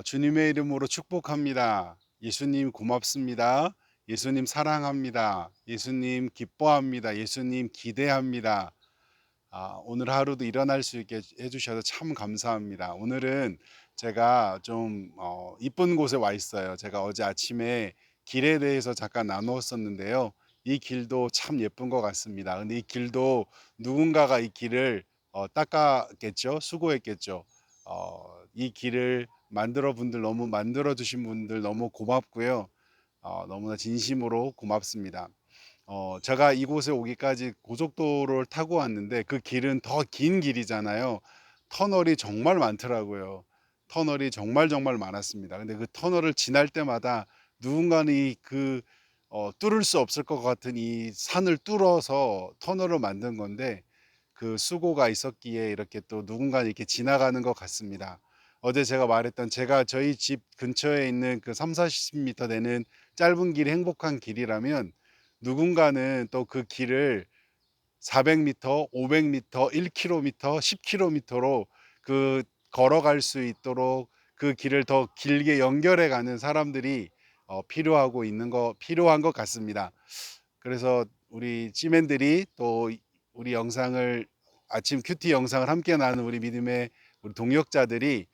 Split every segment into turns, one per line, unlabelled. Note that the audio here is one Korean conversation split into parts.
주님의 이름으로 축복합니다. 예수님 고맙습니다. 예수님 사랑합니다. 예수님 기뻐합니다. 예수님 기대합니다. 오늘 하루도 일어날 수 있게 해주셔서 참 감사합니다. 오늘은 제가 좀 이쁜 곳에 와 있어요. 제가 어제 아침에 길에 대해서 잠깐 나누었었는데요. 이 길도 참 예쁜 것 같습니다. 근데 이 길도 누군가가 이 길을 닦았겠죠. 수고했겠죠. 이 길을 만들어 주신 분들 너무 고맙고요. 너무나 진심으로 고맙습니다. 제가 이곳에 오기까지 고속도로를 타고 왔는데 그 길은 더 긴 길이잖아요. 터널이 정말 많더라고요. 터널이 정말 정말 많았습니다. 근데 그 터널을 지날 때마다 누군가는 뚫을 수 없을 것 같은 이 산을 뚫어서 터널을 만든 건데 그 수고가 있었기에 이렇게 또 누군가 이렇게 지나가는 것 같습니다. 어제 제가 말했던 제가 저희 집 근처에 있는 그 30-40m 되는 짧은 길이 행복한 길이라면 누군가는 또 그 길을 400m, 500m, 1km, 10km로 그 걸어갈 수 있도록 그 길을 더 길게 연결해 가는 사람들이 필요한 것 같습니다. 그래서 우리 G맨들이 또 우리 영상을 아침 큐티 영상을 함께 나누는 우리 믿음의 우리 동역자들이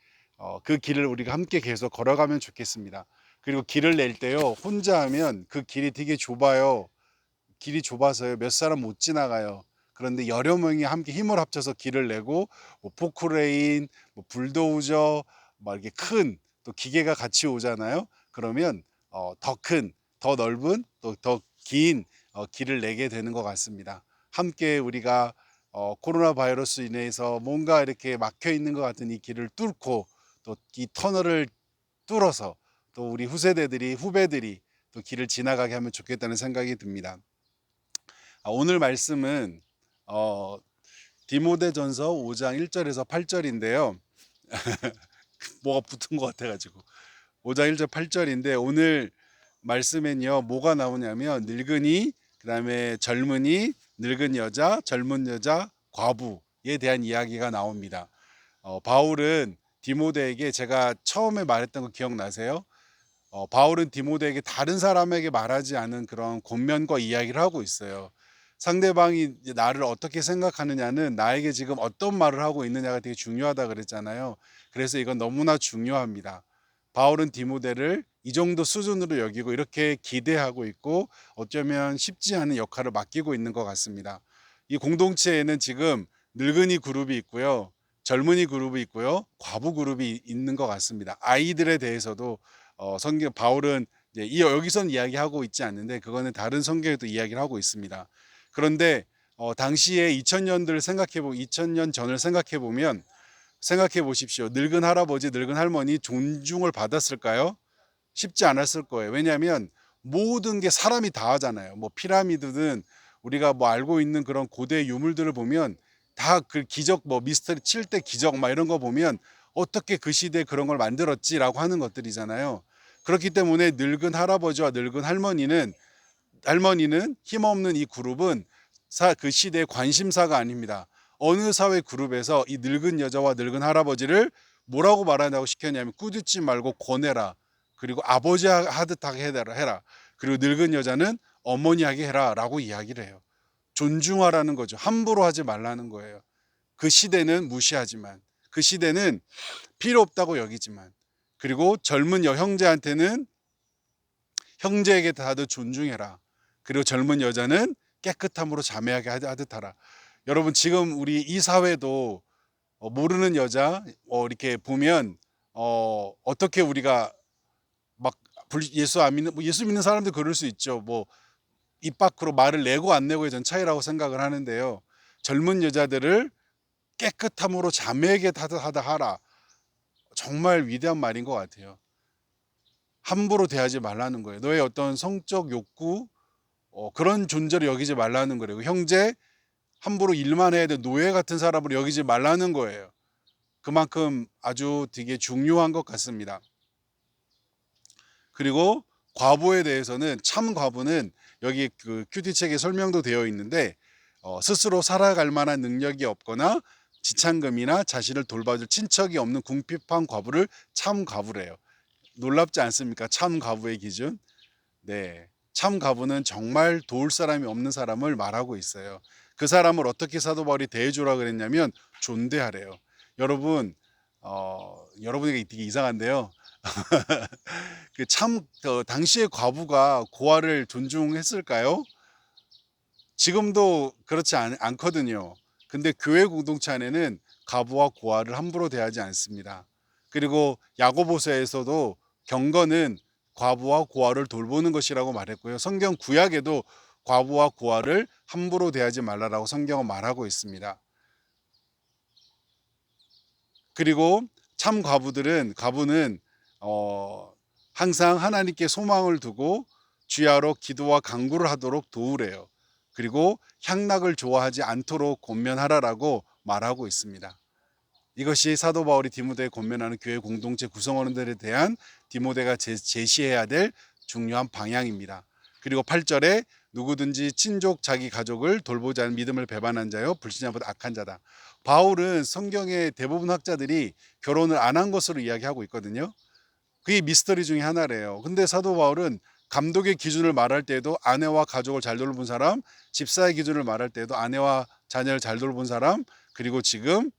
그 길을 우리가 함께 계속 걸어가면 좋겠습니다. 그리고 길을 낼 때요, 혼자 하면 그 길이 되게 좁아요. 길이 좁아서요, 몇 사람 못 지나가요. 그런데 여러 명이 함께 힘을 합쳐서 길을 내고 뭐 포크레인, 뭐 불도우저, 막 이렇게 큰 또 기계가 같이 오잖아요. 그러면 더 큰, 더 넓은 또 더 긴 길을 내게 되는 것 같습니다. 함께 우리가 코로나 바이러스 인해서 뭔가 이렇게 막혀 있는 것 같은 이 길을 뚫고 또 이 터널을 뚫어서 또 우리 후배들이 또 길을 지나가게 하면 좋겠다는 생각이 듭니다. 오늘 말씀은 어, 디모데전서 5장 1절에서 8절인데요. 뭐가 붙은 것 같아가지고 5장 1절 8절인데 오늘 말씀엔요 뭐가 나오냐면 늙은이, 그다음에 젊은이, 늙은 여자, 젊은 여자, 과부에 대한 이야기가 나옵니다. 바울은 디모데에게, 제가 처음에 말했던 거 기억나세요? 바울은 디모데에게 다른 사람에게 말하지 않은 그런 권면과 이야기를 하고 있어요. 상대방이 나를 어떻게 생각하느냐는 나에게 지금 어떤 말을 하고 있느냐가 되게 중요하다 그랬잖아요. 그래서 이건 너무나 중요합니다. 바울은 디모데를 이 정도 수준으로 여기고 이렇게 기대하고 있고 어쩌면 쉽지 않은 역할을 맡기고 있는 것 같습니다. 이 공동체에는 지금 늙은이 그룹이 있고요. 젊은이 그룹이 있고요. 과부 그룹이 있는 것 같습니다. 아이들에 대해서도 성경 바울은 이제 여기선 이야기하고 있지 않는데 그거는 다른 성경에도 이야기를 하고 있습니다. 그런데 당시에 2000년 전을 생각해 보십시오. 늙은 할아버지, 늙은 할머니 존중을 받았을까요? 쉽지 않았을 거예요. 왜냐하면 모든 게 사람이 다 하잖아요. 뭐 피라미드든 우리가 뭐 알고 있는 그런 고대 유물들을 보면 다 그 기적, 뭐 미스터리 7대 기적 막 이런 거 보면 어떻게 그 시대에 그런 걸 만들었지라고 하는 것들이잖아요. 그렇기 때문에 늙은 할아버지와 늙은 할머니는 힘없는 이 그룹은 그 시대의 관심사가 아닙니다. 어느 사회 그룹에서 이 늙은 여자와 늙은 할아버지를 뭐라고 말하냐고 시켰냐면 꾸짖지 말고 권해라. 그리고 아버지 하듯하게 해라. 그리고 늙은 여자는 어머니 하게 해라 라고 이야기를 해요. 존중하라는 거죠. 함부로 하지 말라는 거예요. 그 시대는 무시하지만, 그 시대는 필요 없다고 여기지만, 그리고 젊은 형제한테는 형제에게 다들 존중해라. 그리고 젊은 여자는 깨끗함으로 자매하게 하듯 하라. 여러분, 지금 우리 이 사회도 모르는 여자 이렇게 보면 어떻게 우리가 막 예수 안 믿는, 뭐 예수 믿는 사람들 그럴 수 있죠. 뭐 입 밖으로 말을 내고 안 내고의 전 차이라고 생각을 하는데요. 젊은 여자들을 깨끗함으로 자매에게 하다 하라. 정말 위대한 말인 것 같아요. 함부로 대하지 말라는 거예요. 너의 어떤 성적 욕구, 그런 존재로 여기지 말라는 거예요. 형제, 함부로 일만 해야 돼 노예 같은 사람으로 여기지 말라는 거예요. 그만큼 아주 되게 중요한 것 같습니다. 그리고 과부에 대해서는, 참 과부는 여기 그 큐티 책에 설명도 되어 있는데 스스로 살아갈 만한 능력이 없거나 지참금이나 자신을 돌봐줄 친척이 없는 궁핍한 과부를 참 과부래요. 놀랍지 않습니까? 참 과부의 기준. 네. 참 과부는 정말 도울 사람이 없는 사람을 말하고 있어요. 그 사람을 어떻게 사도 바울이 대해주라 그랬냐면 존대하래요. 여러분, 여러분에게 되게 이상한데요. 당시의 과부가 고아를 존중했을까요? 지금도 그렇지 않거든요. 근데 교회 공동체 안에는 과부와 고아를 함부로 대하지 않습니다. 그리고 야고보서에서도 경건은 과부와 고아를 돌보는 것이라고 말했고요. 성경 구약에도 과부와 고아를 함부로 대하지 말라라고 성경은 말하고 있습니다. 그리고 참 과부는 항상 하나님께 소망을 두고 주야로 기도와 간구를 하도록 도우래요. 그리고 향락을 좋아하지 않도록 권면하라라고 말하고 있습니다. 이것이 사도 바울이 디모데에 권면하는 교회 공동체 구성원들에 대한 디모데가 제시해야 될 중요한 방향입니다. 그리고 8절에 누구든지 친족 자기 가족을 돌보지 않은 믿음을 배반한 자요 불신자보다 악한 자다. 바울은 성경의 대부분 학자들이 결혼을 안 한 것으로 이야기하고 있거든요. 그게 미스터리 중에 하나래요. 근데 사도 바울은 감독의 기준을 말할 때에도 아내와 가족을 잘 돌본 사람, 집사의 기준을 말할 때에도 아내와 자녀를 잘 돌본 사람, 그리고 지금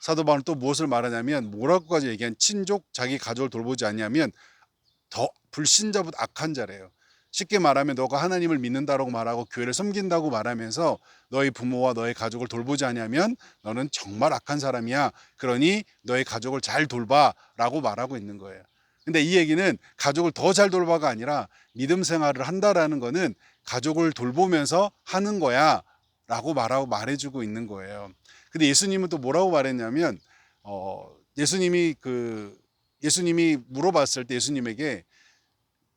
사도 바울은 또 무엇을 말하냐면 뭐라고까지 얘기한 친족 자기 가족을 돌보지 않냐면 더 불신자보다 악한 자래요. 쉽게 말하면 너가 하나님을 믿는다고 말하고 교회를 섬긴다고 말하면서 너의 부모와 너의 가족을 돌보지 않냐면 너는 정말 악한 사람이야. 그러니 너의 가족을 잘 돌봐라고 말하고 있는 거예요. 근데 이 얘기는 가족을 더 잘 돌봐가 아니라 믿음 생활을 한다라는 거는 가족을 돌보면서 하는 거야라고 말해주고 있는 거예요. 근데 예수님은 또 뭐라고 말했냐면 예수님이 물어봤을 때 예수님에게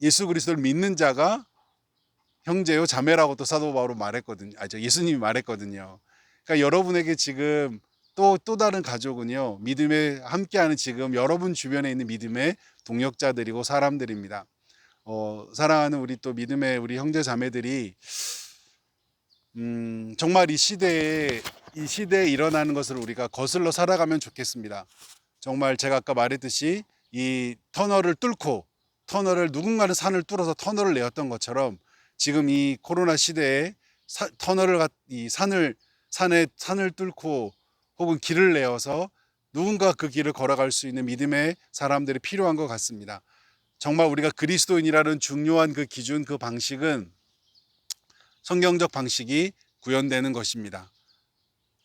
예수 그리스도를 믿는 자가 형제요 자매라고 또 사도 바울은 말했거든요. 예수님이 말했거든요. 그러니까 여러분에게 지금 또 다른 가족은요. 믿음에 함께하는 지금 여러분 주변에 있는 믿음의 동역자들이고 사람들입니다. 사랑하는 우리 또 믿음의 우리 형제 자매들이 정말 이 시대에 일어나는 것을 우리가 거슬러 살아가면 좋겠습니다. 정말 제가 아까 말했듯이 이 터널을 누군가는 산을 뚫어서 터널을 내었던 것처럼 지금 이 코로나 시대에 이 산을 뚫고 혹은 길을 내어서 누군가 그 길을 걸어갈 수 있는 믿음의 사람들이 필요한 것 같습니다. 정말 우리가 그리스도인이라는 중요한 그 기준, 그 방식은 성경적 방식이 구현되는 것입니다.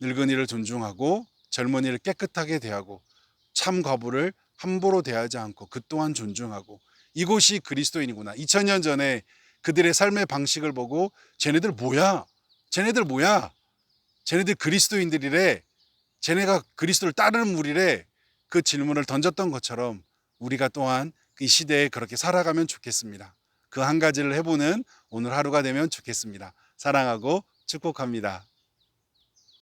늙은이를 존중하고 젊은이를 깨끗하게 대하고 참 과부를 함부로 대하지 않고 그 또한 존중하고 이곳이 그리스도인이구나. 2000년 전에 그들의 삶의 방식을 보고 쟤네들 뭐야? 쟤네들 그리스도인들이래. 쟤네가 그리스도를 따르는 무리래. 그 질문을 던졌던 것처럼 우리가 또한 이 시대에 그렇게 살아가면 좋겠습니다. 그 한 가지를 해보는 오늘 하루가 되면 좋겠습니다. 사랑하고 축복합니다.